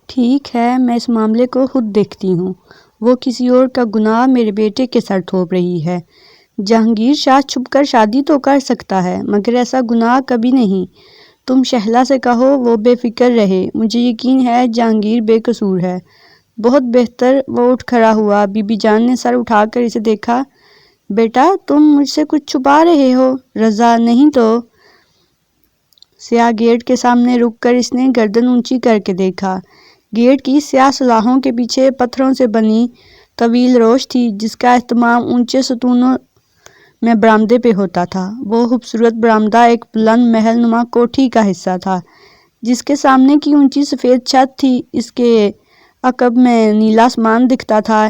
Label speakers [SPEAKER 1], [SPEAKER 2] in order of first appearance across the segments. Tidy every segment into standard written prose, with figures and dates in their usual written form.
[SPEAKER 1] ٹھیک ہے، میں اس معاملے کو خود دیکھتی ہوں۔ وہ کسی اور کا گناہ میرے بیٹے کے سر تھوپ رہی ہے۔ جہانگیر شاہ چھپ کر شادی تو کر سکتا ہے مگر ایسا گناہ کبھی نہیں۔ تم شہلا سے کہو وہ بے فکر رہے، مجھے یقین ہے جہانگیر بے قصور ہے۔ بہت بہتر۔ وہ اٹھ کھڑا ہوا۔ بی بی جان نے سر اٹھا کر اسے دیکھا۔ بیٹا تم مجھ سے کچھ چھپا رہے ہو؟ رضا نہیں تو؟ سیاہ گیٹ کے سامنے رک کر اس نے گردن اونچی کر کے دیکھا۔ گیٹ کی سیاہ صلاحوں کے پیچھے پتھروں سے بنی طویل روش تھی جس کا اہتمام اونچے ستونوں میں برآمدے پہ ہوتا تھا۔ وہ خوبصورت برآمدہ ایک بلند محل نما کوٹھی کا حصہ تھا جس کے سامنے کی اونچی سفید چھت تھی۔ اس کے عقب میں نیلا آسمان دکھتا تھا۔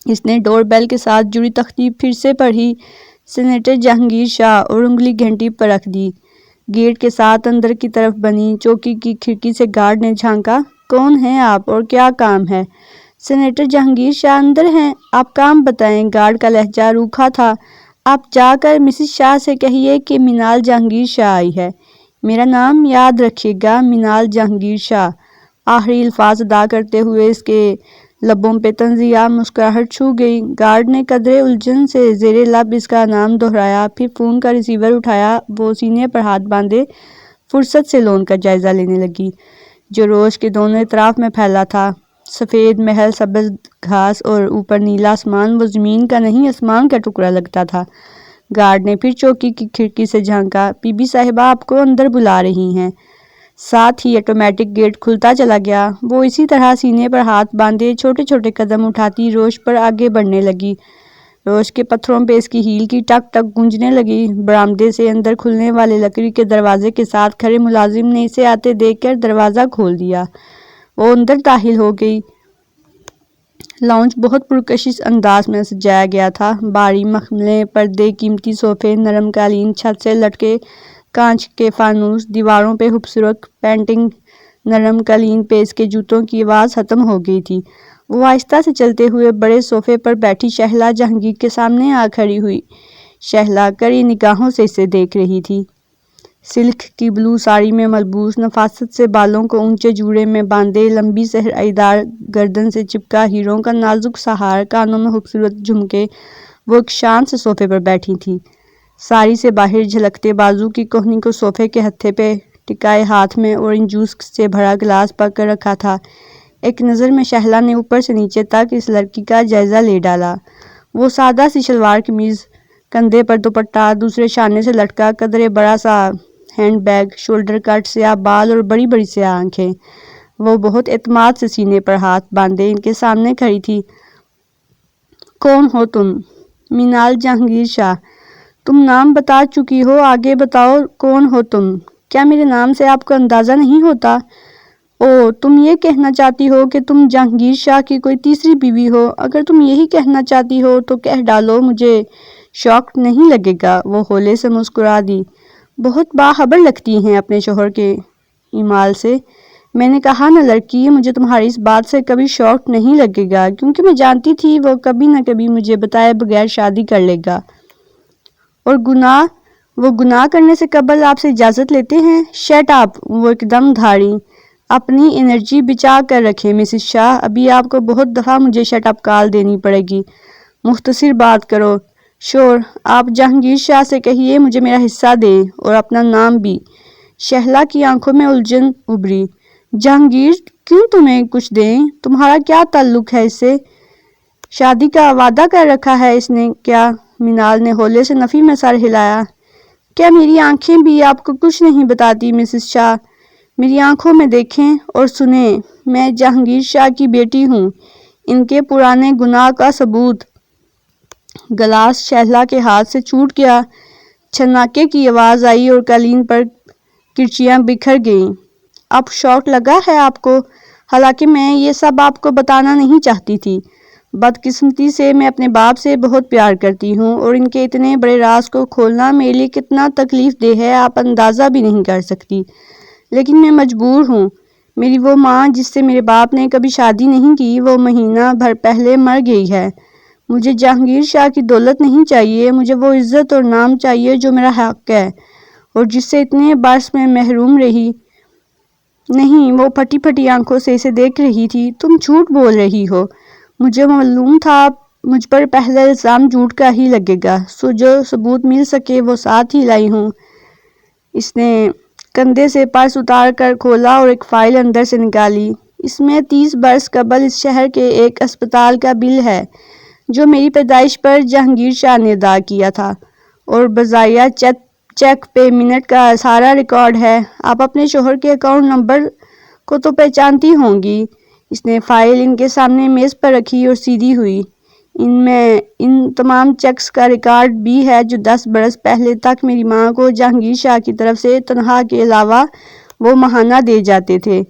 [SPEAKER 1] اس نے ڈور بیل کے ساتھ جڑی تختی پھر سے پڑھی، سینیٹر جہانگیر شاہ، اور انگلی گھنٹی پر رکھ دی۔ گیٹ کے ساتھ اندر کی طرف بنی چوکی کی کھڑکی سے گارڈ نے جھانکا۔ کون ہیں آپ اور کیا کام ہے؟ سینیٹر جہانگیر شاہ اندر ہیں، آپ کام بتائیں۔ گارڈ کا لہجہ روکھا تھا۔ آپ جا کر مسز شاہ سے کہیے کہ مینال جہانگیر شاہ آئی ہے۔ میرا نام یاد رکھیے گا، مینال جہانگیر شاہ۔ آخری الفاظ ادا کرتے ہوئے اس کے لبوں پہ طنزیہ مسکراہٹ چھو گئی۔ گارڈ نے قدرے الجھن سے زیر لب اس کا نام دہرایا، پھر فون کا ریسیور اٹھایا۔ وہ سینے پر ہاتھ باندھے فرصت سے لون کا جائزہ لینے لگی جو روش کے دونوں اطراف میں پھیلا تھا۔ سفید محل، سبز گھاس اور اوپر نیلا آسمان۔ وہ زمین کا نہیں آسمان کا ٹکڑا لگتا تھا۔ گارڈ نے پھر چوکی کی کھڑکی سے جھانکا۔ بی بی صاحبہ آپ کو اندر بلا رہی ہیں۔ ساتھ ہی آٹومیٹک گیٹ کھلتا چلا گیا۔ وہ اسی طرح سینے پر ہاتھ باندھے چھوٹے چھوٹے قدم اٹھاتی روش پر آگے بڑھنے لگی۔ روش کے پتھروں پہ اس کی ہیل کی ٹک ٹک گونجنے لگی۔ برآمدے سے اندر کھلنے والے لکڑی کے دروازے کے ساتھ کھڑے ملازم نے اسے آتے دیکھ کر دروازہ کھول دیا۔ وہ اندر داخل ہو گئی۔ لاؤنج بہت پرکشش انداز میں سجایا گیا تھا۔ بھاری مخملیں، پردے، قیمتی صوفے، نرم قالین، چھت سے لٹکے کانچ کے فانوس، دیواروں پہ خوبصورت پینٹنگ۔ نرم قالین پہ اس کے جوتوں کی آواز ختم ہو گئی تھی۔ وہ آہستہ سے چلتے ہوئے بڑے صوفے پر بیٹھی شہلا جہانگیر کے سامنے آ کھڑی ہوئی۔ شہلا کڑی نگاہوں سے اسے دیکھ رہی تھی۔ سلک کی بلو ساڑی میں ملبوس، نفاست سے بالوں کو اونچے جوڑے میں باندھے، لمبی صحرائی دار گردن سے چپکا ہیروں کا نازک سا ہار، کانوں میں خوبصورت جھمکے، وہ ایک شان سے صوفے پر بیٹھی تھی۔ ساڑی سے باہر جھلکتے بازو کی کوہنی کو صوفے کے ہتھے پہ ٹکائے ہاتھ میں اورنج جوس سے بھرا گلاس پکڑ رکھا تھا۔ ایک نظر میں شہلا نے اوپر سے نیچے تک اس لڑکی کا جائزہ لے ڈالا۔ وہ سادہ سی شلوار قمیض، کندھے پر دوپٹہ، دوسرے شانے سے لٹکا قدرے بڑا سا ہینڈ بیگ، شولڈر کٹ، سیاہ بال اور بڑی بڑی سیاہ آنکھیں۔ وہ بہت اعتماد سے سینے پر ہاتھ باندھے ان کے سامنے کھڑی تھی۔ کون ہو تم؟ مینال جہانگیر شاہ۔ تم نام بتا چکی ہو، آگے بتاؤ کون ہو تم؟ کیا میرے نام سے آپ کو اندازہ نہیں ہوتا؟ اوہ، تم یہ کہنا چاہتی ہو کہ تم جہانگیر شاہ کی کوئی تیسری بیوی ہو؟ اگر تم یہی کہنا چاہتی ہو تو کہہ ڈالو، مجھے شوق نہیں لگے گا۔ وہ ہولے سے مسکرا دی۔ بہت باخبر لگتی ہیں اپنے شوہر کے اعمال سے۔ میں نے کہا نا لڑکی، مجھے تمہاری اس بات سے کبھی شوق نہیں لگے گا کیونکہ میں جانتی تھی وہ کبھی نہ کبھی مجھے بتائے بغیر شادی کر لے گا۔ اور وہ گناہ کرنے سے قبل آپ سے اجازت لیتے ہیں؟ Shut up! وہ ایک دم دھاڑی۔ اپنی انرجی بچا کر رکھیں مسز شاہ، ابھی آپ کو بہت دفعہ مجھے شٹ اپ کال دینی پڑے گی۔ مختصر بات کرو۔ شور! آپ جہانگیر شاہ سے کہیے مجھے میرا حصہ دے اور اپنا نام بھی۔ شہلا کی آنکھوں میں الجھن ابھری۔ جہانگیر کیوں تمہیں کچھ دیں؟ تمہارا کیا تعلق ہے اس سے؟ شادی کا وعدہ کر رکھا ہے اس نے کیا؟ مینال نے ہولے سے نفی میں سر ہلایا۔ کیا میری آنکھیں بھی آپ کو کچھ نہیں بتاتی مسز شاہ؟ میری آنکھوں میں دیکھیں اور سنیں، میں جہانگیر شاہ کی بیٹی ہوں، ان کے پرانے گناہ کا ثبوت۔ گلاس شہلا کے ہاتھ سے چھوٹ گیا، چھناکے کی آواز آئی اور قالین پر کرچیاں بکھر گئیں۔ اب شوق لگا ہے آپ کو؟ حالانکہ میں یہ سب آپ کو بتانا نہیں چاہتی تھی۔ بدقسمتی سے میں اپنے باپ سے بہت پیار کرتی ہوں اور ان کے اتنے بڑے راز کو کھولنا میرے لیے کتنا تکلیف دہ ہے آپ اندازہ بھی نہیں کر سکتی، لیکن میں مجبور ہوں۔ میری وہ ماں جس سے میرے باپ نے کبھی شادی نہیں کی، وہ مہینہ بھر پہلے مر گئی ہے۔ مجھے جہانگیر شاہ کی دولت نہیں چاہیے، مجھے وہ عزت اور نام چاہیے جو میرا حق ہے اور جس سے اتنے برس میں محروم رہی۔ نہیں، وہ پھٹی پھٹی آنکھوں سے اسے دیکھ رہی تھی۔ تم جھوٹ بول رہی ہو، مجھے معلوم تھا مجھ پر پہلا الزام جھوٹ کا ہی لگے گا، سو جو ثبوت مل سکے وہ ساتھ ہی لائی ہوں۔ اس نے کندھے سے پرس اتار کر کھولا اور ایک فائل اندر سے نکالی۔ اس میں 30 برس قبل اس شہر کے ایک اسپتال کا بل ہے جو میری پیدائش پر جہانگیر شاہ نے ادا کیا تھا، اور بذریعہ چیک پیمنٹ کا سارا ریکارڈ ہے۔ آپ اپنے شوہر کے اکاؤنٹ نمبر کو تو پہچانتی ہوں گی۔ اس نے فائل ان کے سامنے میز پر رکھی اور سیدھی ہوئی۔ ان میں ان تمام چیکس کا ریکارڈ بھی ہے جو 10 برس پہلے تک میری ماں کو جہانگیر شاہ کی طرف سے تنخواہ کے علاوہ وہ ماہانہ دے جاتے تھے۔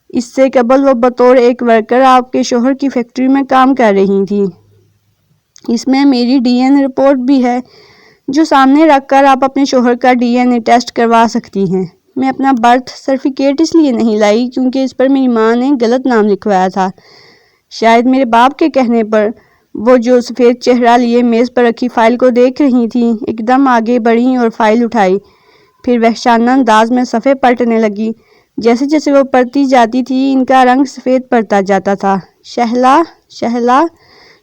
[SPEAKER 1] اس سے قبل وہ بطور ایک ورکر آپ کے شوہر کی فیکٹری میں کام کر رہی تھی۔ اس میں میری ڈی این اے رپورٹ بھی ہے جو سامنے رکھ کر آپ اپنے شوہر کا ڈی این اے ٹیسٹ کروا سکتی ہیں۔ میں اپنا برتھ سرٹیفکیٹ اس لیے نہیں لائی کیونکہ اس پر میری ماں نے غلط نام لکھوایا تھا۔ شاید میرے باپ کے کہنے پر وہ جو سفید چہرہ لیے میز پر رکھی فائل کو دیکھ رہی تھیں، ایک دم آگے بڑھیں اور فائل اٹھائی، پھر وحشیانہ انداز میں صفحے پلٹنے لگی۔ جیسے جیسے وہ پڑھتی جاتی تھی ان کا رنگ سفید پڑتا جاتا تھا۔ شہلا، شہلا،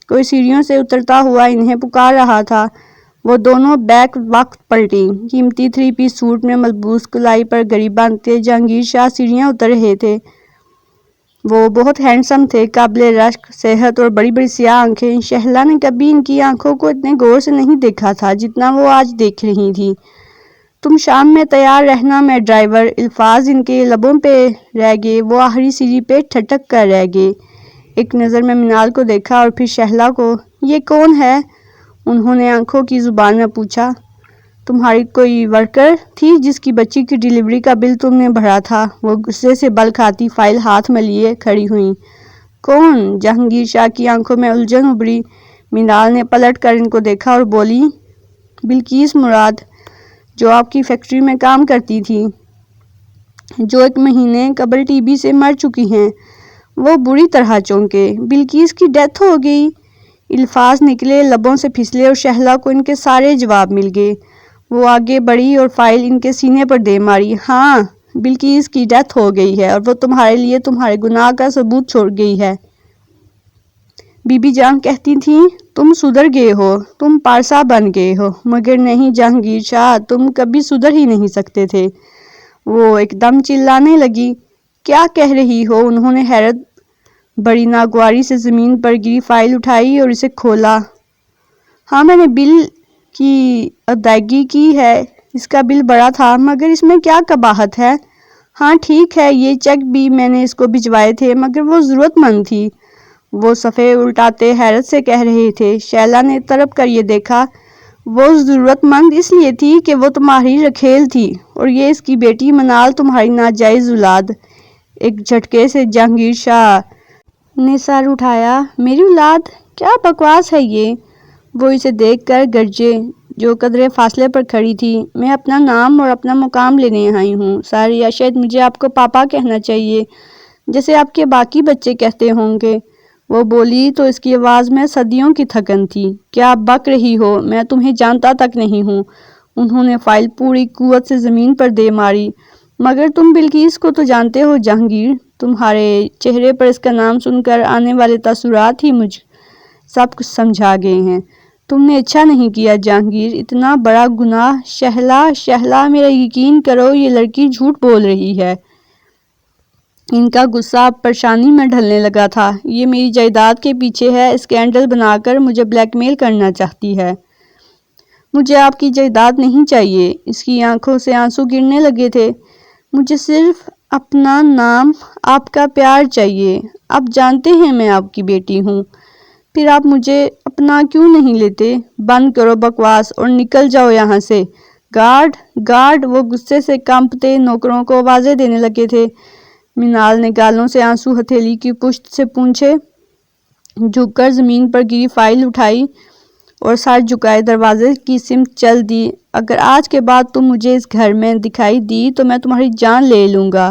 [SPEAKER 1] کوئی سیڑھیوں سے اترتا ہوا انہیں پکار رہا تھا۔ وہ دونوں بیک وقت پلٹیں۔ قیمتی 3 پیس سوٹ میں ملبوس کلائی پر گھڑی باندھتے جہانگیر شاہ سیڑھیاں اتر رہے تھے۔ وہ بہت ہینڈسم تھے، قابل رشک صحت اور بڑی بڑی سیاہ آنکھیں۔ شہلا نے کبھی ان کی آنکھوں کو اتنے غور سے نہیں دیکھا تھا جتنا وہ آج دیکھ رہی تھی۔ تم شام میں تیار رہنا، میں ڈرائیور۔ الفاظ ان کے لبوں پہ رہ گئے، وہ آخری سیڑھی پہ ٹھٹک کر رہ گئے۔ ایک نظر میں منال کو دیکھا اور پھر شہلا کو۔ یہ کون ہے؟ انہوں نے آنکھوں کی زبان میں پوچھا۔ تمہاری کوئی ورکر تھی جس کی بچی کی ڈیلیوری کا بل تم نے بھرا تھا۔ وہ غصے سے بل کھاتی فائل ہاتھ میں لیے کھڑی ہوئیں۔ کون؟ جہانگیر شاہ کی آنکھوں میں الجھن ابھری۔ منال نے پلٹ کر ان کو دیکھا اور بولی، بلقیس مراد، جو آپ کی فیکٹری میں کام کرتی تھی، جو 1 مہینے قبل ٹی بی سے مر چکی ہیں۔ وہ بری طرح چونکے۔ بلقیس کی ڈیتھ ہو گئی؟ الفاظ نکلے، لبوں سے پھسلے اور شہلا کو ان کے سارے جواب مل گئے۔ وہ آگے بڑھی اور فائل ان کے سینے پر دے ماری۔ ہاں، بلقیس کی ڈیتھ ہو گئی ہے اور وہ تمہارے لیے تمہارے گناہ کا ثبوت چھوڑ گئی ہے۔ بی بی جان کہتی تھیں تم سدھر گئے ہو، تم پارسا بن گئے ہو، مگر نہیں جہانگیر شاہ، تم کبھی سدھر ہی نہیں سکتے تھے۔ وہ ایک دم چلانے لگی۔ کیا کہہ رہی ہو؟ انہوں نے حیرت بڑی ناگواری سے زمین پر گری فائل اٹھائی اور اسے کھولا۔ ہاں، میں نے بل کی ادائیگی کی ہے، اس کا بل بڑا تھا، مگر اس میں کیا قباحت ہے؟ ہاں ٹھیک ہے، یہ چیک بھی میں نے اس کو بھجوائے تھے، مگر وہ ضرورت مند تھی۔ وہ صفحے الٹاتے حیرت سے کہہ رہے تھے۔ شیلا نے تڑپ کر یہ دیکھا۔ وہ ضرورت مند اس لیے تھی کہ وہ تمہاری رکھیل تھی اور یہ اس کی بیٹی منال تمہاری ناجائز اولاد۔ ایک جھٹکے سے جہانگیر شاہ نے سر اٹھایا۔ میری اولاد؟ کیا بکواس ہے یہ؟ وہ اسے دیکھ کر گرجے، جو قدرے فاصلے پر کھڑی تھی۔ میں اپنا نام اور اپنا مقام لینے آئی ہوں سر، یا شاید مجھے آپ کو پاپا کہنا چاہیے، جیسے آپ کے باقی بچے کہتے ہوں گے۔ وہ بولی تو اس کی آواز میں صدیوں کی تھکن تھی۔ کیا بک رہی ہو؟ میں تمہیں جانتا تک نہیں ہوں۔ انہوں نے فائل پوری قوت سے زمین پر دے ماری۔ مگر تم بلقیس کو تو جانتے ہو جہانگیر، تمہارے چہرے پر اس کا نام سن کر آنے والے تاثرات ہی مجھ سب کچھ سمجھا گئے ہیں۔ تم نے اچھا نہیں کیا جہانگیر، اتنا بڑا گناہ۔ شہلا، شہلا، میرا یقین کرو یہ لڑکی جھوٹ بول رہی ہے۔ ان کا غصہ اب پریشانی میں ڈھلنے لگا تھا۔ یہ میری جائیداد کے پیچھے ہے، اسکینڈل بنا کر مجھے بلیک میل کرنا چاہتی ہے۔ مجھے آپ کی جائیداد نہیں چاہیے۔ اس کی آنکھوں سے آنسو گرنے لگے تھے۔ مجھے صرف اپنا نام، آپ کا پیار چاہیے۔ آپ جانتے ہیں میں آپ کی بیٹی ہوں، پھر آپ مجھے اپنا کیوں نہیں لیتے؟ بند کرو بکواس اور نکل جاؤ یہاں سے۔ Guard, guard! وہ غصے سے کانپتے نوکروں کو آوازیں دینے لگے تھے۔ منال نے گالوں سے آنسو ہتھیلی کی پشت سے پونچھے، جھک کر زمین پر گری فائل اٹھائی اور سر جھکائے دروازے کی سمت چل دی۔ اگر آج کے بعد تم مجھے اس گھر میں دکھائی دی تو میں تمہاری جان لے لوں گا۔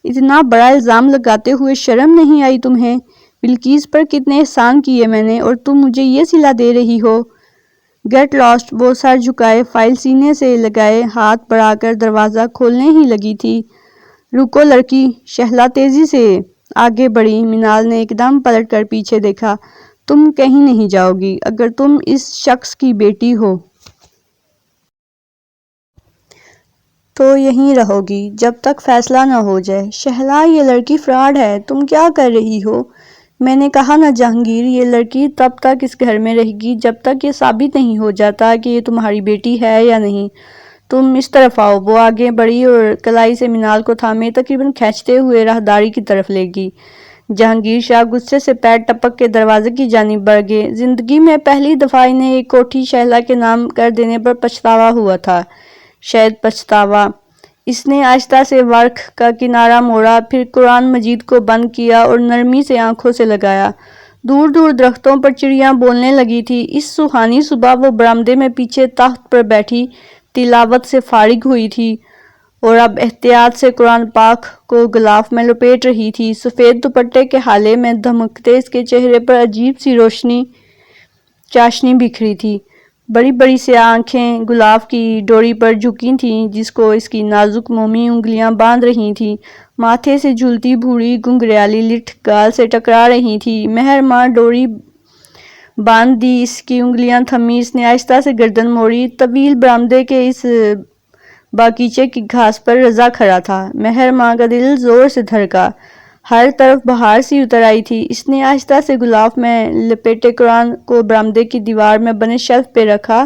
[SPEAKER 1] اتنا بڑا الزام لگاتے ہوئے شرم نہیں آئی تمہیں؟ بلقیس پر کتنے احسان کیے میں نے اور تم مجھے یہ صلہ دے رہی ہو؟ Get last! وہ سر جھکائے فائل سینے سے لگائے ہاتھ بڑھا کر دروازہ کھولنے ہی لگی تھی۔ رکو لڑکی، شہلا تیزی سے آگے بڑھی۔ منال نے ایک دم پلٹ کر پیچھے دیکھا۔ تم کہیں نہیں جاؤ گی۔ اگر تم اس شخص کی بیٹی ہو تو یہیں رہو گی جب تک فیصلہ نہ ہو جائے۔ شہلا، یہ لڑکی فراڈ ہے۔ تم کیا کر رہی ہو؟ میں نے کہا نا جہانگیر، یہ لڑکی تب تک اس گھر میں رہے گی جب تک یہ ثابت نہیں ہو جاتا کہ یہ تمہاری بیٹی ہے یا نہیں۔ تم اس طرف آؤ۔ وہ آگے بڑھی اور کلائی سے منال کو تھامے تقریباً کھینچتے ہوئے راہداری کی طرف لے گئی۔ جہانگیر شاہ غصے سے پیر ٹپک کے دروازے کی جانب بڑھ گئے۔ زندگی میں پہلی دفعہ انہیں ایک کوٹھی شہلا کے نام کر دینے پر پچھتاوا ہوا تھا۔ شاید پچھتاوا۔ اس نے آہستہ سے ورق کا کنارہ موڑا، پھر قرآن مجید کو بند کیا اور نرمی سے آنکھوں سے لگایا۔ دور دور درختوں پر چڑیاں بولنے لگی تھی۔ اس سہانی صبح وہ برآمدے میں پیچھے تخت پر بیٹھی تلاوت سے فارغ ہوئی تھی اور اب احتیاط سے قرآن پاک کو غلاف میں لپیٹ رہی تھی۔ سفید دوپٹے کے ہالے میں دھمکتے اس کے چہرے پر عجیب سی روشنی چاشنی بکھری تھی۔ بڑی بڑی سیاہ آنکھیں غلاف کی ڈوری پر جھکی تھیں جس کو اس کی نازک مومی انگلیاں باندھ رہی تھیں۔ ماتھے سے جھولتی بھوری گھنگریالی لٹ گال سے ٹکرا رہی تھی۔ مہر ماں ڈوری باندھ دی، اس کی انگلیاں تھمی، اس نے آہستہ سے گردن موڑی۔ طویل برآمدے کے اس باغیچے کی گھاس پر رضا کھڑا تھا۔ مہر ماں کا دل زور سے دھڑکا۔ ہر طرف بہار سی اتر آئی تھی۔ اس نے آہستہ سے غلاف میں لپیٹے قرآن کو برآمدے کی دیوار میں بنے شیلف پہ رکھا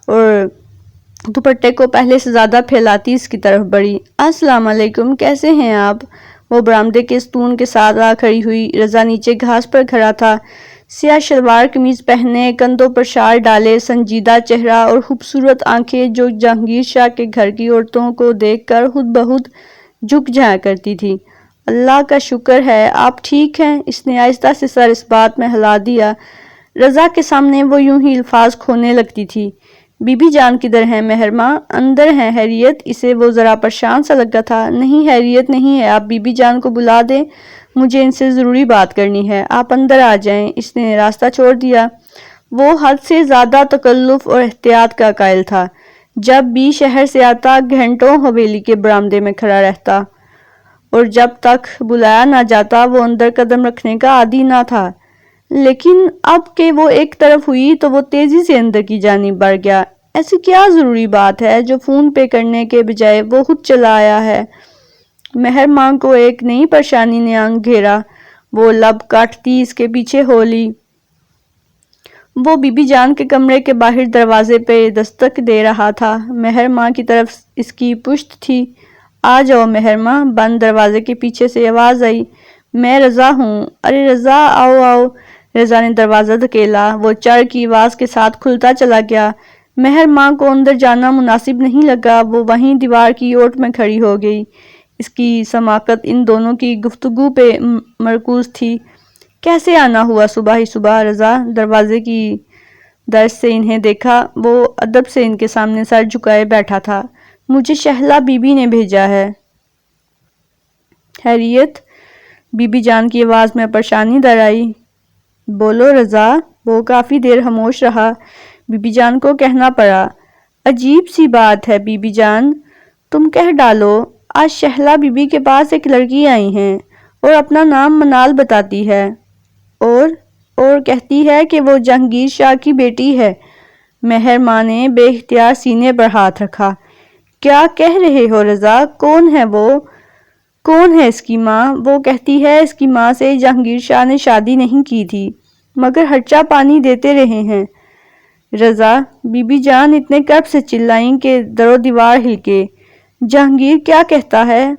[SPEAKER 1] اور دوپٹے کو پہلے سے زیادہ پھیلاتی اس کی طرف بڑھی۔ السلام علیکم، کیسے ہیں آپ؟ وہ برآمدے کے ستون کے ساتھ آ کھڑی ہوئی۔ رضا نیچے گھاس پر کھڑا تھا، سیاہ شلوار قمیض پہنے، کندھوں پر شال ڈالے، سنجیدہ چہرہ اور خوبصورت آنکھیں جو جہانگیر شاہ کے گھر کی عورتوں کو دیکھ کر خود بخود جھک جایا کرتی تھی۔ اللہ کا شکر ہے آپ ٹھیک ہیں۔ اس نے آہستہ سے سر اس بات میں ہلا دیا۔ رضا کے سامنے وہ یوں ہی الفاظ کھونے لگتی تھی۔ بی بی جان کدھر ہیں؟ مہر ماں اندر ہیں۔ خیریت؟ اسے وہ ذرا پریشان سا لگا تھا۔ نہیں خیریت نہیں ہے، آپ بی بی جان کو بلا دیں، مجھے ان سے ضروری بات کرنی ہے، آپ اندر آ جائیں۔ اس نے راستہ چھوڑ دیا۔ وہ حد سے زیادہ تکلف اور احتیاط کا قائل تھا۔ جب بھی شہر سے آتا گھنٹوں حویلی کے برآمدے میں کھڑا رہتا اور جب تک بلایا نہ جاتا وہ اندر قدم رکھنے کا عادی نہ تھا، لیکن اب کہ وہ ایک طرف ہوئی تو وہ تیزی سے اندر کی جانب بڑھ گیا۔ ایسی کیا ضروری بات ہے جو فون پہ کرنے کے بجائے وہ خود چلا آیا ہے؟ مہر ماں کو ایک نئی پریشانی نے انگ گھیرا۔ وہ لب کاٹتی اس کے پیچھے ہو لی۔ وہ بی بی جان کے کمرے کے باہر دروازے پہ دستک دے رہا تھا۔ مہر ماں کی طرف اس کی پشت تھی۔ آ جاؤ مہر ماں، بند دروازے کے پیچھے سے آواز آئی۔ میں رضا ہوں۔ ارے رضا، آؤ آؤ۔ رضا نے دروازہ دھکیلا۔ وہ چڑھ کی آواز کے ساتھ کھلتا چلا گیا۔ مہر ماں کو اندر جانا مناسب نہیں لگا۔ وہ وہیں دیوار کی اوٹ میں کھڑی ہو گئی۔ اس کی سماعت ان دونوں کی گفتگو پہ مرکوز تھی۔ کیسے آنا ہوا صبح ہی صبح؟ رضا دروازے کی درز سے انہیں دیکھا۔ وہ ادب سے ان کے سامنے سر جھکائے بیٹھا تھا۔ مجھے شہلا بی بی نے بھیجا ہے۔ خیریت؟ بی بی جان کی آواز میں پریشانی در آئی۔ بولو رضا۔ وہ کافی دیر خاموش رہا۔ بی بی جان کو کہنا پڑا۔ عجیب سی بات ہے بی بی جان، تم کہہ ڈالو۔ آج شہلا بی بی کے پاس ایک لڑکی آئی ہے اور اپنا نام منال بتاتی ہے اور کہتی ہے کہ وہ جہانگیر شاہ کی بیٹی ہے۔ مہر ماں نے بے اختیار سینے پر ہاتھ رکھا۔ کیا کہہ رہے ہو رضا؟ کون ہے وہ؟ کون ہے اس کی ماں؟ وہ کہتی ہے اس کی ماں سے جہانگیر شاہ نے شادی نہیں کی تھی مگر خرچہ پانی دیتے رہے ہیں۔ رضا، بی بی جان اتنے کرب سے چلائیں کہ در و دیوار ہل کے۔ جہانگیر کیا کہتا ہے؟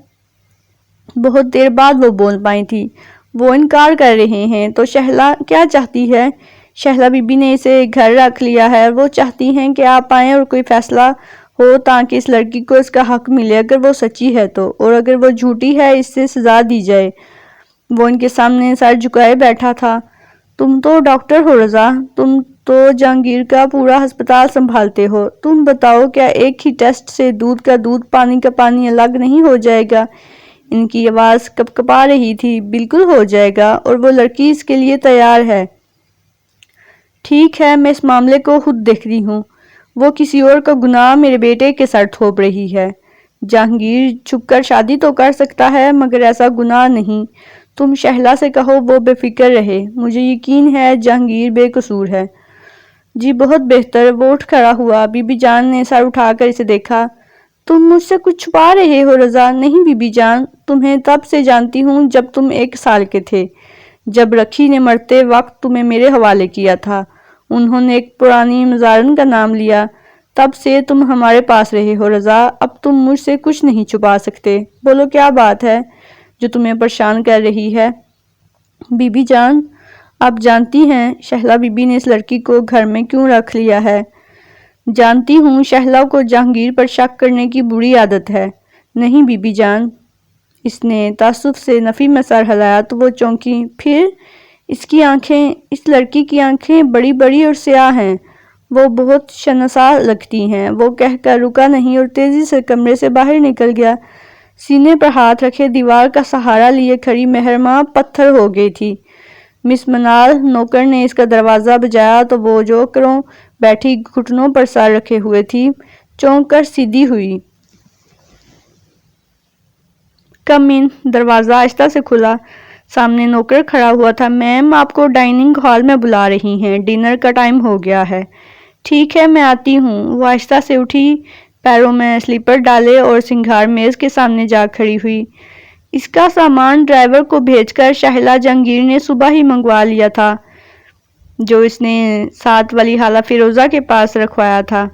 [SPEAKER 1] بہت دیر بعد وہ بول پائی تھی۔ وہ انکار کر رہے ہیں۔ تو شہلا کیا چاہتی ہے؟ شہلا بی بی نے اسے گھر رکھ لیا ہے، وہ چاہتی ہیں کہ آپ آئیں اور کوئی فیصلہ ہو تاکہ اس لڑکی کو اس کا حق ملے، اگر وہ سچی ہے تو، اور اگر وہ جھوٹی ہے اس سے سزا دی جائے۔ وہ ان کے سامنے سر جھکائے بیٹھا تھا۔ تم تو ڈاکٹر ہو رضا، تم تو جہانگیر کا پورا ہسپتال سنبھالتے ہو، تم بتاؤ کیا ایک ہی ٹیسٹ سے دودھ کا دودھ پانی کا پانی الگ نہیں ہو جائے گا؟ ان کی آواز کپکپا رہی تھی۔ بالکل ہو جائے گا، اور وہ لڑکی اس کے لیے تیار ہے۔ ٹھیک ہے، میں اس معاملے کو خود دیکھتی ہوں۔ وہ کسی اور کا گناہ میرے بیٹے کے سر تھوپ رہی ہے۔ جہانگیر چھپ کر شادی تو کر سکتا ہے مگر ایسا گناہ نہیں۔ تم شہلا سے کہو وہ بے فکر رہے، مجھے یقین ہے جہانگیر بے قصور ہے۔ جی بہت بہتر۔ وہ اٹھ کھڑا ہوا۔ بی بی جان نے سر اٹھا کر اسے دیکھا۔ تم مجھ سے کچھ چھپا رہے ہو رضا؟ نہیں بی بی جان، تمہیں تب سے جانتی ہوں جب تم 1 سال کے تھے، جب رکھی نے مرتے وقت تمہیں میرے حوالے کیا تھا۔ انہوں نے ایک پرانی مزارن کا نام لیا۔ تب سے تم ہمارے پاس رہے ہو رضا، اب تم مجھ سے کچھ نہیں چھپا سکتے۔ بولو کیا بات ہے جو تمہیں پریشان کر رہی ہے؟ بی بی جان، آپ جانتی ہیں شہلا بی بی نے اس لڑکی کو گھر میں کیوں رکھ لیا ہے؟ جانتی ہوں، شہلا کو جہانگیر پر شک کرنے کی بری عادت ہے۔ نہیں بی بی جان۔ اس نے تعصب سے نفی میں سر ہلایا تو وہ چونکی۔ پھر اس لڑکی کی آنکھیں بڑی بڑی اور سیاہ ہیں، وہ بہت شرمسار لگتی ہیں۔ وہ کہہ کر رکا نہیں اور تیزی سے کمرے سے باہر نکل گیا۔ سینے پر ہاتھ رکھے دیوار کا سہارا لیے کھڑی مہرماں پتھر ہو گئی تھی۔ مس منال نوکر نے اس کا دروازہ بجایا تو وہ جو کروں بیٹھی گھٹنوں پر سر رکھے ہوئے تھی، چونک کر سیدھی ہوئی۔ کم ان۔ دروازہ آہستہ سے کھلا۔ سامنے نوکر کھڑا ہوا تھا۔ میم، آپ کو ڈائننگ ہال میں بلا رہی ہیں، ڈنر کا ٹائم ہو گیا ہے۔ ٹھیک ہے میں آتی ہوں۔ وہ آہستہ سے اٹھی، پیروں میں سلیپر ڈالے اور سنگھار میز کے سامنے جا کھڑی ہوئی۔ اس کا سامان ڈرائیور کو بھیج کر شہلا جہانگیر نے صبح ہی منگوا لیا تھا، جو اس نے ساتھ والی خالہ فیروزہ کے پاس رکھوایا تھا۔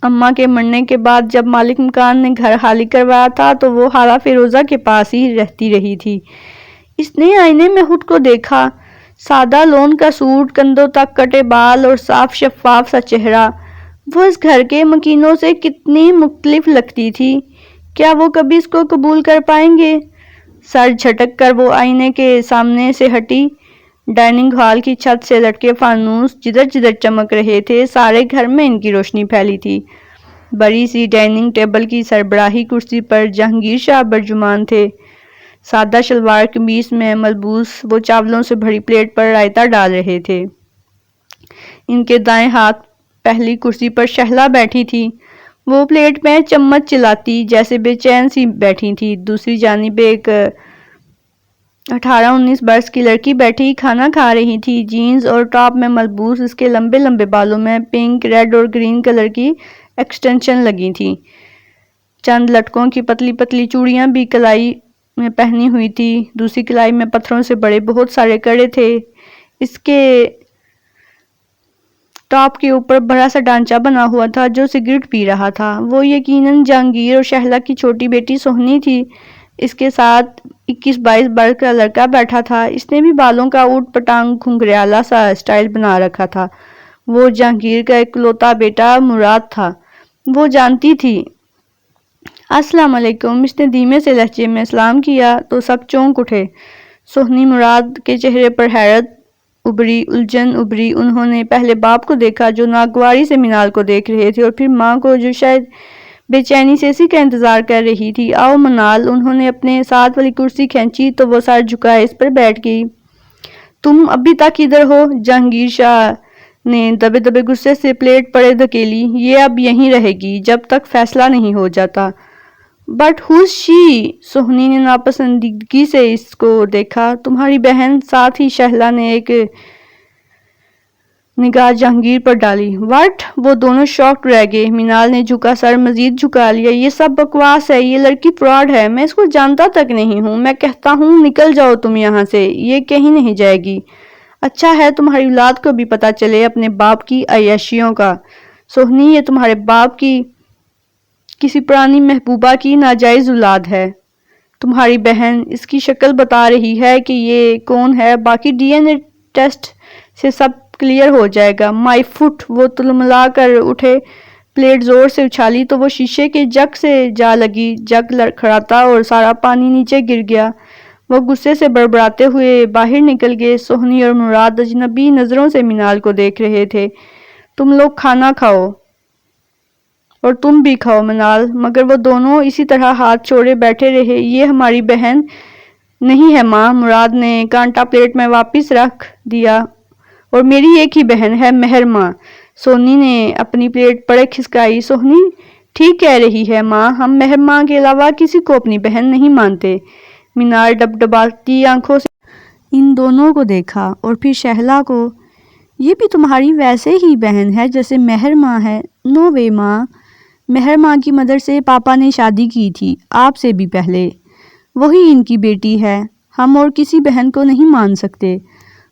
[SPEAKER 1] اماں کے مرنے کے بعد جب مالک مکان نے گھر خالی کروایا تھا تو وہ خالہ فیروزہ کے پاس ہی رہتی رہی تھی۔ اس نے آئینے میں خود کو دیکھا۔ سادہ لون کا سوٹ، کندھوں تک کٹے بال اور صاف شفاف سا چہرہ۔ وہ اس گھر کے مکینوں سے کتنی مختلف لگتی تھی۔ کیا وہ کبھی اس کو قبول کر پائیں گے؟ سر جھٹک کر وہ آئینے کے سامنے سے ہٹی۔ ڈائننگ ہال کی چھت سے لٹکے فانوس جدھر جدھر چمک رہے تھے، سارے گھر میں ان کی روشنی پھیلی تھی۔ بڑی سی ڈائننگ ٹیبل کی سربراہی کرسی پر جہانگیر شاہ برجمان تھے۔ سادہ شلوار قمیص میں ملبوس وہ چاولوں سے بھری پلیٹ پر رائتہ ڈال رہے تھے۔ ان کے دائیں ہاتھ پہلی کرسی پر شہلا بیٹھی تھی۔ وہ پلیٹ میں چمچ چلاتی جیسے بے چین سی بیٹھی تھی۔ دوسری جانب ایک 18-19 برس کی لڑکی بیٹھی کھانا کھا رہی تھی۔ جینز اور ٹاپ میں ملبوس اس کے لمبے لمبے بالوں میں پنک، ریڈ اور گرین کلر کی ایکسٹینشن لگی تھی۔ چند لٹکوں کی پتلی پتلی چوڑیاں بھی کلائی میں پہنی ہوئی تھی۔ دوسری کلائی میں پتھروں سے بڑے بہت سارے کڑے تھے۔ اس کے ٹاپ کے اوپر بڑا سا ڈانچہ بنا ہوا تھا جو سگریٹ پی رہا تھا۔ وہ یقیناً جہانگیر اور شہلا کی چھوٹی بیٹی سوہنی تھی۔ اس کے ساتھ 21-22 برس کا لڑکا بیٹھا تھا۔ اس نے بھی بالوں کا اوٹ پٹانگ گھنگریالا سا سٹائل بنا رکھا تھا۔ وہ جہانگیر کا اکلوتا بیٹا مراد تھا۔ وہ جانتی تھی۔ السلام علیکم۔ اس نے دھیمے سے لہجے میں سلام کیا تو سب چونک اٹھے۔ سوہنی مراد کے چہرے پر حیرت ابھری، الجھن ابھری۔ انہوں نے پہلے باپ کو دیکھا جو ناگواری سے منال کو دیکھ رہے تھے، اور پھر ماں کو جو شاید بے چینی سے اسی کا انتظار کر رہی تھی۔ آؤ منال۔ انہوں نے اپنے ساتھ والی کرسی کھینچی تو وہ سر جھکائے اس پر بیٹھ گئی۔ تم ابھی تک ادھر ہو؟ جہانگیر شاہ نے دبے دبے غصے سے پلیٹ پڑے دھکیلی۔ یہ اب یہیں رہے گی جب تک فیصلہ نہیں ہو جاتا۔ بٹ ہوز شی؟ سوہنی نے ناپسندگی سے اس کو دیکھا۔ تمہاری بہن۔ ساتھ ہی شہلا نے ایک نگاہ جہانگیر پر ڈالی۔ وٹ؟ وہ دونوں شاکڈ رہ گئے۔ منال نے جھکا سر مزید جھکا لیا۔ یہ سب بکواس ہے، یہ لڑکی فراڈ ہے، میں اس کو جانتا تک نہیں ہوں۔ میں کہتا ہوں نکل جاؤ تم یہاں سے، یہ کہیں نہیں جائے گی۔ اچھا ہے تمہاری اولاد کو بھی پتہ چلے اپنے باپ کی عیاشیوں کا۔ سوہنی، یہ تمہارے باپ کی کسی پرانی محبوبہ کی ناجائز اولاد ہے۔ تمہاری بہن، اس کی شکل بتا رہی ہے کہ یہ کون ہے، باقی ڈی این اے ٹیسٹ سے سب کلیئر ہو جائے گا۔ مائی فٹ! وہ تلملا کر اٹھے، پلیٹ زور سے اچھالی تو وہ شیشے کے جگ سے جا لگی۔ جگ لڑکھڑاتا اور سارا پانی نیچے گر گیا۔ وہ غصے سے بڑبڑاتے ہوئے باہر نکل گئے۔ سوہنی اور مراد اجنبی نظروں سے منال کو دیکھ رہے تھے۔ تم لوگ کھانا کھاؤ، اور تم بھی کھاؤ منال۔ مگر وہ دونوں اسی طرح ہاتھ چھوڑے بیٹھے رہے۔ یہ ہماری بہن نہیں ہے ماں۔ مراد نے کانٹا پلیٹ میں واپس رکھ دیا۔ اور میری ایک ہی بہن ہے، مہر ماں۔ سوہنی نے اپنی پلیٹ بڑے کھسکائی۔ سوہنی، ٹھیک کہہ رہی ہے ماں، ہم مہر ماں کے علاوہ کسی کو اپنی بہن نہیں مانتے۔ مینار ڈبڈباتی آنکھوں سے ان دونوں کو دیکھا اور پھر شہلا کو۔ یہ بھی تمہاری ویسے ہی بہن ہے جیسے مہر ماں ہے۔ نو وے ماں، مہر ماں کی مدر سے پاپا نے شادی کی تھی، آپ سے بھی پہلے۔ وہی ان کی بیٹی ہے، ہم اور کسی بہن کو نہیں مان سکتے۔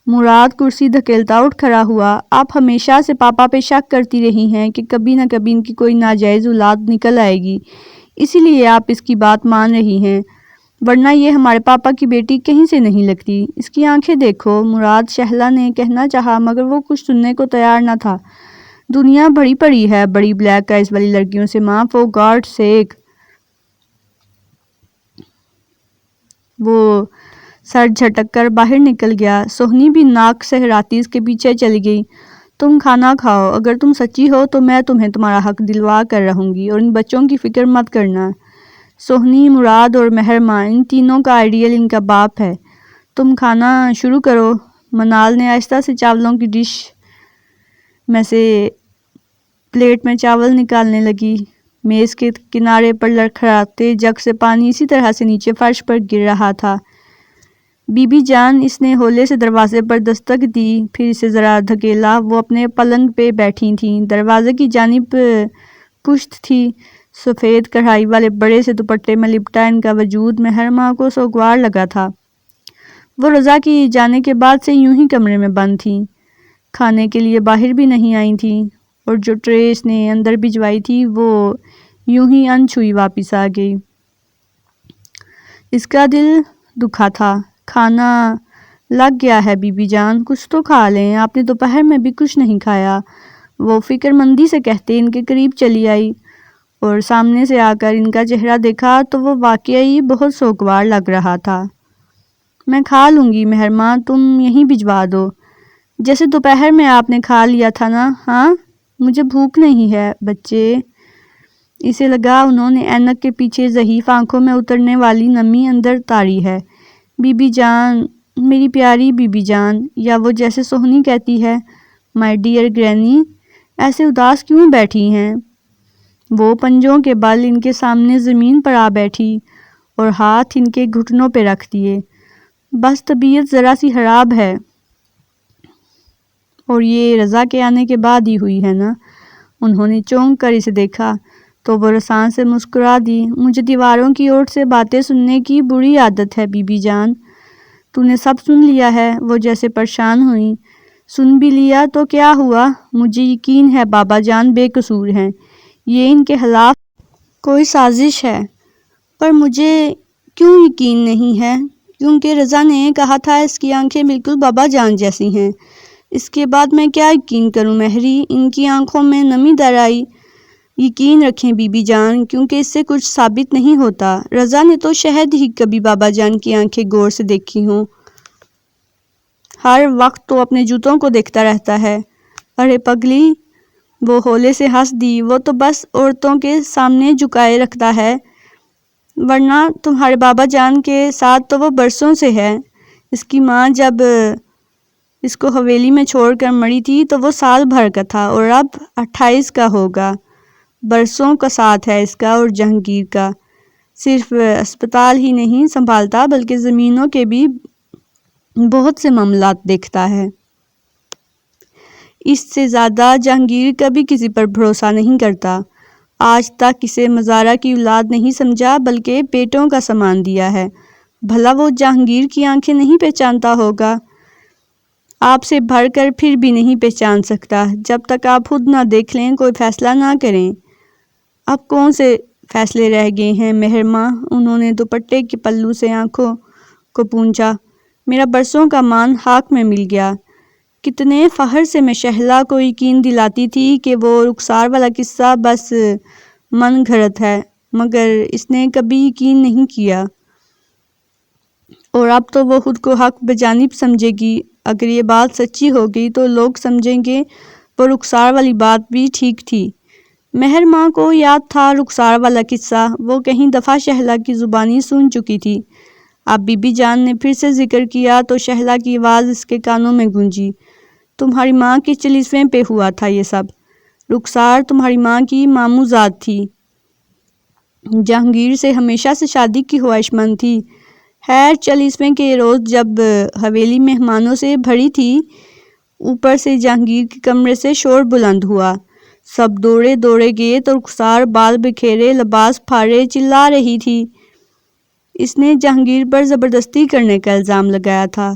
[SPEAKER 1] مراد کرسی دھکیلتا اٹھ کھڑا ہوا۔ آپ ہمیشہ سے پاپا پہ شک کرتی رہی ہیں کہ کبھی نہ کبھی ان کی کوئی ناجائز اولاد نکل آئے گی، اسی لیے آپ اس کی بات مان رہی ہیں، ورنہ یہ ہمارے پاپا کی بیٹی کہیں سے نہیں لگتی۔ اس کی آنکھیں دیکھو، مراد شہلا نے کہنا چاہا مگر وہ کچھ سننے کو تیار نہ تھا۔ دنیا بڑی پڑی ہے بڑی بلیک آئز والی لڑکیوں سے ماں، فور گاڈ سیک۔ وہ سر جھٹک کر باہر نکل گیا۔ سوہنی بھی ناک سہراتی اس کے پیچھے چلی گئی۔ تم کھانا کھاؤ، اگر تم سچی ہو تو میں تمہیں تمہارا حق دلوا کر رہوں گی اور ان بچوں کی فکر مت کرنا۔ سوہنی، مراد اور مہر ماں، ان تینوں کا آئیڈیل ان کا باپ ہے۔ تم کھانا شروع کرو۔ منال نے آہستہ سے چاولوں کی ڈش میں سے پلیٹ میں چاول نکالنے لگی۔ میز کے کنارے پر لڑکھڑاتے جگ سے پانی اسی طرح سے نیچے فرش پر گر رہا تھا۔ بی بی جان، اس نے ہولے سے دروازے پر دستک دی، پھر اسے ذرا دھکیلا۔ وہ اپنے پلنگ پہ بیٹھی تھیں، دروازے کی جانب پشت تھی۔ سفید کڑھائی والے بڑے سے دوپٹے میں لپٹا ان کا وجود مہر ماں کو سوگوار لگا تھا۔ وہ رضا کی جانے کے بعد سے یوں ہی کمرے میں بند تھیں، کھانے کے لیے باہر بھی نہیں آئی تھیں، اور جو ٹرے اس نے اندر بھجوائی تھی وہ یوں ہی انچھوئی واپس آ گئی۔ اس کا دل دکھا تھا۔ کھانا لگ گیا ہے بی بی جان، کچھ تو کھا لیں، آپ نے دوپہر میں بھی کچھ نہیں کھایا۔ وہ فکر مندی سے کہتے ان کے قریب چلی آئی اور سامنے سے آ کر ان کا چہرہ دیکھا تو وہ واقعی بہت سوگوار لگ رہا تھا۔ میں کھا لوں گی مہر ماں، تم یہیں بھجوا دو، جیسے دوپہر میں آپ نے کھا لیا تھا نا۔ ہاں، مجھے بھوک نہیں ہے بچے۔ اسے لگا انہوں نے اینک کے پیچھے ضعیف آنکھوں میں اترنے والی نمی اندر تاری ہے۔ بی بی جان، میری پیاری بی بی جان، یا وہ جیسے سوہنی کہتی ہے مائی ڈیئر گرینی، ایسے اداس کیوں بیٹھی ہیں؟ وہ پنجوں کے بل ان کے سامنے زمین پر آ بیٹھی اور ہاتھ ان کے گھٹنوں پہ رکھ دیے۔ بس طبیعت ذرا سی خراب ہے، اور یہ رضا کے آنے کے بعد ہی ہوئی ہے نا؟ انہوں نے چونک کر اسے دیکھا تو وہ رسان سے مسکرا دی۔ مجھے دیواروں کی اوٹ سے باتیں سننے کی بری عادت ہے بی بی جان۔ تو نے سب سن لیا ہے؟ وہ جیسے پریشان ہوئیں۔ سن بھی لیا تو کیا ہوا؟ مجھے یقین ہے بابا جان بے قصور ہیں، یہ ان کے خلاف کوئی سازش ہے، پر مجھے کیوں یقین نہیں ہے؟ کیونکہ رضا نے کہا تھا اس کی آنکھیں بالکل بابا جان جیسی ہیں۔ اس کے بعد میں کیا یقین کروں مہری؟ ان کی آنکھوں میں نمی در آئی۔ یقین رکھیں بی بی جان، کیونکہ اس سے کچھ ثابت نہیں ہوتا۔ رضا نے تو شاید ہی کبھی بابا جان کی آنکھیں غور سے دیکھی ہوں، ہر وقت تو اپنے جوتوں کو دیکھتا رہتا ہے۔ ارے پگلی، وہ ہولے سے ہنس دی، وہ تو بس عورتوں کے سامنے جھکائے رکھتا ہے، ورنہ تمہارے بابا جان کے ساتھ تو وہ برسوں سے ہے۔ اس کی ماں جب اس کو حویلی میں چھوڑ کر مری تھی تو وہ سال بھر کا تھا اور اب 28 کا ہوگا۔ برسوں کا ساتھ ہے اس کا اور جہانگیر کا۔ صرف اسپتال ہی نہیں سنبھالتا بلکہ زمینوں کے بھی بہت سے معاملات دیکھتا ہے۔ اس سے زیادہ جہانگیر کبھی کسی پر بھروسہ نہیں کرتا۔ آج تک اسے مزارہ کی اولاد نہیں سمجھا بلکہ بیٹوں کا سامان دیا ہے۔ بھلا وہ جہانگیر کی آنکھیں نہیں پہچانتا ہوگا؟ آپ سے بڑھ کر پھر بھی نہیں پہچان سکتا۔ جب تک آپ خود نہ دیکھ لیں کوئی فیصلہ نہ کریں۔ اب کون سے فیصلے رہ گئے ہیں مہر ماں؟ انہوں نے دوپٹے کے پلو سے آنکھوں کو پونچھا۔ میرا برسوں کا مان ہاک میں مل گیا۔ کتنے فخر سے میں شہلا کو یقین دلاتی تھی کہ وہ رخسار والا قصہ بس من گھڑت ہے، مگر اس نے کبھی یقین نہیں کیا، اور اب تو وہ خود کو حق بجانب سمجھے گی۔ اگر یہ بات سچی ہو گئی تو لوگ سمجھیں گے وہ رخسار والی بات بھی ٹھیک تھی۔ مہر ماں کو یاد تھا رخسار والا قصہ، وہ کہیں دفعہ شہلا کی زبانی سن چکی تھی۔ اب بی بی جان نے پھر سے ذکر کیا تو شہلا کی آواز اس کے کانوں میں گونجی۔ تمہاری ماں کے 40ویں پہ ہوا تھا یہ سب۔ رخسار تمہاری ماں کی ماموں زاد تھی۔ جہانگیر سے ہمیشہ سے شادی کی خواہش مند تھی۔ خیر 40ویں کے روز جب حویلی مہمانوں سے بھری تھی، اوپر سے جہانگیر کے کمرے سے شور بلند ہوا۔ سب دوڑے دوڑے گئے تو رخسار بال بکھیرے، لباس پھاڑے چلا رہی تھی۔ اس نے جہانگیر پر زبردستی کرنے کا الزام لگایا تھا۔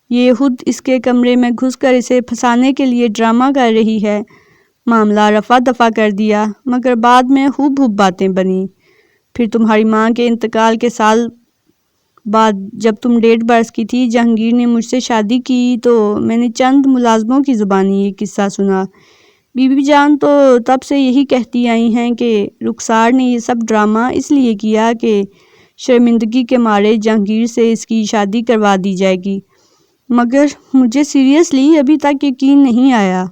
[SPEAKER 1] یہ خود اس کے کمرے میں گھس کر اسے پھنسانے کے لیے ڈرامہ کر رہی ہے۔ معاملہ رفع دفع کر دیا، مگر بعد میں خوب باتیں بنی۔ پھر تمہاری ماں کے انتقال کے سال بعد جب تم 1.5 برس کی تھی، جہانگیر نے مجھ سے شادی کی تو میں نے چند ملازموں کی زبانی یہ قصہ سنا۔ بی بی جان تو تب سے یہی کہتی آئی ہیں کہ رخسار نے یہ سب ڈرامہ اس لیے کیا کہ شرمندگی کے مارے جہانگیر سے اس کی شادی کروا دی جائے گی، مگر مجھے سیریسلی ابھی تک یقین نہیں آیا۔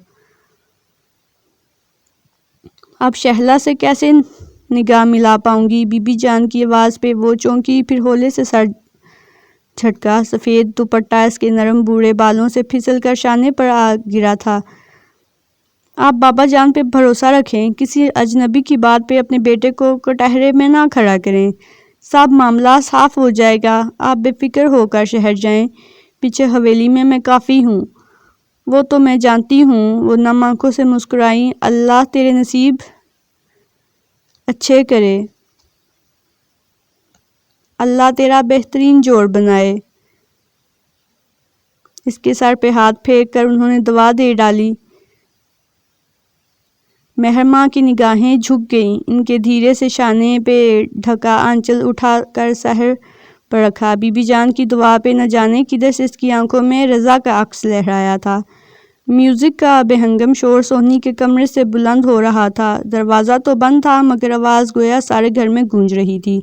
[SPEAKER 1] اب شہلا سے کیسے نگاہ ملا پاؤں گی؟ بی بی جان کی آواز پہ وہ چونکی، پھر ہولے سے سر جھٹکا۔ سفید دوپٹہ اس کے نرم بوڑھے بالوں سے پھسل کر شانے پر آ گرا تھا۔ آپ بابا جان پہ بھروسہ رکھیں، کسی اجنبی کی بات پہ اپنے بیٹے کو کٹہرے میں نہ کھڑا کریں، سب معاملہ صاف ہو جائے گا۔ آپ بے فکر ہو کر شہر جائیں، پیچھے حویلی میں کافی ہوں۔ وہ تو میں جانتی ہوں، وہ نم آنکھوں سے مسکرائیں۔ اللہ تیرے نصیب اچھے کرے، اللہ تیرا بہترین جوڑ بنائے۔ اس کے سر پہ ہاتھ پھینک کر انہوں نے دعا دے ڈالی۔ مہر ماں کی نگاہیں جھک گئیں، ان کے دھیرے سے شانے پہ ڈھکا آنچل اٹھا کر سہر پر رکھا۔ بی بی جان کی دعا پہ نہ جانے کدھر سے اس کی آنکھوں میں رضا کا عکس لہرایا تھا۔ میوزک کا بے ہنگم شور سوہنی کے کمرے سے بلند ہو رہا تھا۔ دروازہ تو بند تھا، مگر آواز گویا سارے گھر میں گونج رہی تھی۔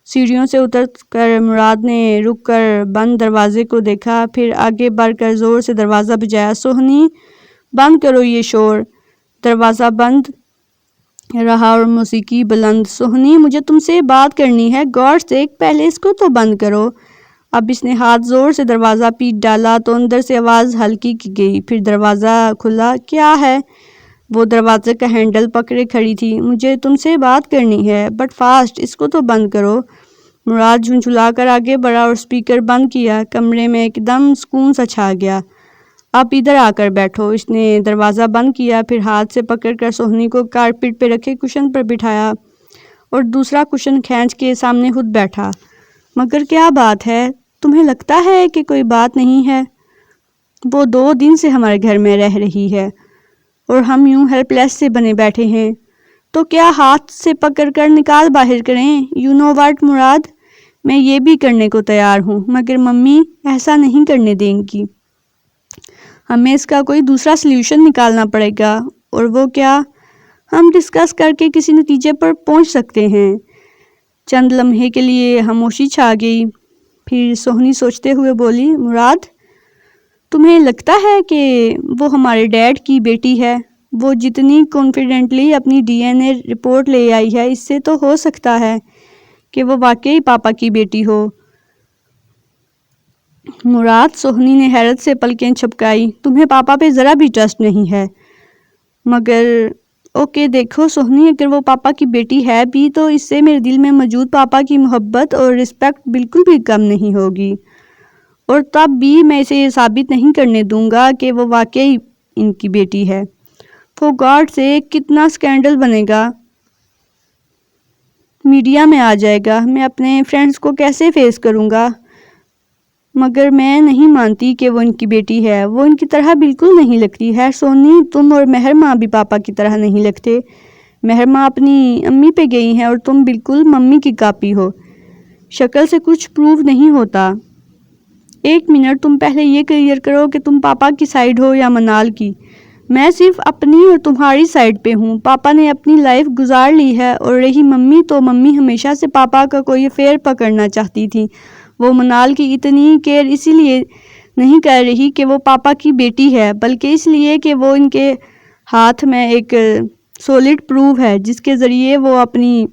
[SPEAKER 1] سیڑھیوں سے اتر کر مراد نے رک کر بند دروازے کو دیکھا، پھر آگے بڑھ کر زور سے دروازہ بجایا۔ سوہنی، بند کرو یہ شور۔ دروازہ بند رہا اور موسیقی بلند۔ سوہنی، مجھے تم سے بات کرنی ہے، گاڈ سیک پہلے اس کو تو بند کرو۔ اب اس نے ہاتھ زور سے دروازہ پیٹ ڈالا تو اندر سے آواز ہلکی کی گئی، پھر دروازہ کھلا۔ کیا ہے؟ وہ دروازے کا ہینڈل پکڑے کھڑی تھی۔ مجھے تم سے بات کرنی ہے، بٹ فاسٹ، اس کو تو بند کرو۔ مراد جھنجھلا کر آگے بڑھا اور سپیکر بند کیا۔ کمرے میں ایک دم سکون سا چھا گیا۔ اب ادھر آ کر بیٹھو۔ اس نے دروازہ بند کیا، پھر ہاتھ سے پکڑ کر سوہنی کو کارپیٹ پہ رکھے کشن پر بٹھایا اور دوسرا کشن کھینچ کے سامنے خود بیٹھا۔ مگر کیا بات ہے؟ تمہیں لگتا ہے کہ کوئی بات نہیں ہے؟ وہ 2 دن سے ہمارے گھر میں رہ رہی ہے اور ہم یوں ہیلپ لیس سے بنے بیٹھے ہیں، تو کیا ہاتھ سے پکڑ کر نکال باہر کریں؟ یو نو واٹ مراد، میں یہ بھی کرنے کو تیار ہوں، مگر ممی ایسا نہیں کرنے دیں گی۔ ہمیں اس کا کوئی دوسرا سلیوشن نکالنا پڑے گا۔ اور وہ کیا؟ ہم ڈسکس کر کے کسی نتیجے پر پہنچ سکتے ہیں۔ چند لمحے کے لیے خاموشی چھا گئی، پھر سوہنی سوچتے ہوئے بولی، مراد، تمہیں لگتا ہے کہ وہ ہمارے ڈیڈ کی بیٹی ہے؟ وہ جتنی کانفیڈنٹلی اپنی ڈی این اے رپورٹ لے آئی ہے، اس سے تو ہو سکتا ہے کہ وہ واقعی پاپا کی بیٹی ہو۔ مراد، سوہنی نے حیرت سے پلکیں جھپکائی، تمہیں پاپا پہ ذرا بھی ٹرسٹ نہیں ہے؟ مگر اوکے دیکھو سوہنی، اگر وہ پاپا کی بیٹی ہے بھی تو اس سے میرے دل میں موجود پاپا کی محبت اور رسپیکٹ بالکل بھی کم نہیں ہوگی، اور تب بھی میں اسے یہ ثابت نہیں کرنے دوں گا کہ وہ واقعی ان کی بیٹی ہے۔ فور گاڈ سے کتنا سکینڈل بنے گا، میڈیا میں آ جائے گا، میں اپنے فرینڈز کو کیسے فیس کروں گا؟ مگر میں نہیں مانتی کہ وہ ان کی بیٹی ہے، وہ ان کی طرح بالکل نہیں لگتی ہے۔ سونی، تم اور مہر ماں بھی پاپا کی طرح نہیں لگتے۔ مہر ماں اپنی امی پہ گئی ہیں اور تم بالکل ممی کی کاپی ہو۔ شکل سے کچھ پروو نہیں ہوتا۔ 1 منٹ، تم پہلے یہ کلیئر کرو کہ تم پاپا کی سائیڈ ہو یا منال کی۔ میں صرف اپنی اور تمہاری سائیڈ پہ ہوں۔ پاپا نے اپنی لائف گزار لی ہے، اور رہی ممی تو ممی ہمیشہ سے پاپا کا کوئی افیئر پکڑنا چاہتی تھی۔ وہ منال کی اتنی کیئر اسی لیے نہیں کر رہی کہ وہ پاپا کی بیٹی ہے، بلکہ اس لیے کہ وہ ان کے ہاتھ میں ایک سولڈ پروو ہے جس کے ذریعے وہ اپنی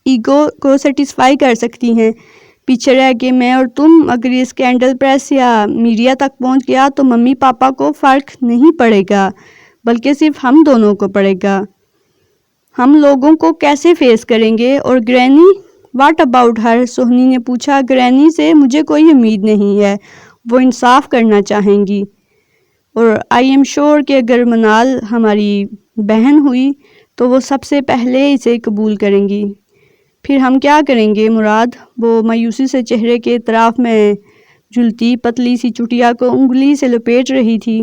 [SPEAKER 1] ایگو کو سیٹسفائی کر سکتی ہیں۔ پیچھے رہ کے میں اور تم، اگر یہ اسکینڈل پریس یا میڈیا تک پہنچ گیا تو ممی پاپا کو فرق نہیں پڑے گا، بلکہ صرف ہم دونوں کو پڑے گا۔ ہم لوگوں کو کیسے فیس کریں گے؟ اور گرینی؟ What about her? سوہنی نے پوچھا۔ گرینی سے مجھے کوئی امید نہیں ہے، وہ انصاف کرنا چاہیں گی، اور آئی ایم شور کہ اگر منال ہماری بہن ہوئی تو وہ سب سے پہلے اسے قبول کریں گی۔ پھر ہم کیا کریں گے مراد؟ وہ مایوسی سے چہرے کے اطراف میں جھلتی پتلی سی چٹیا کو انگلی سے لپیٹ رہی تھی۔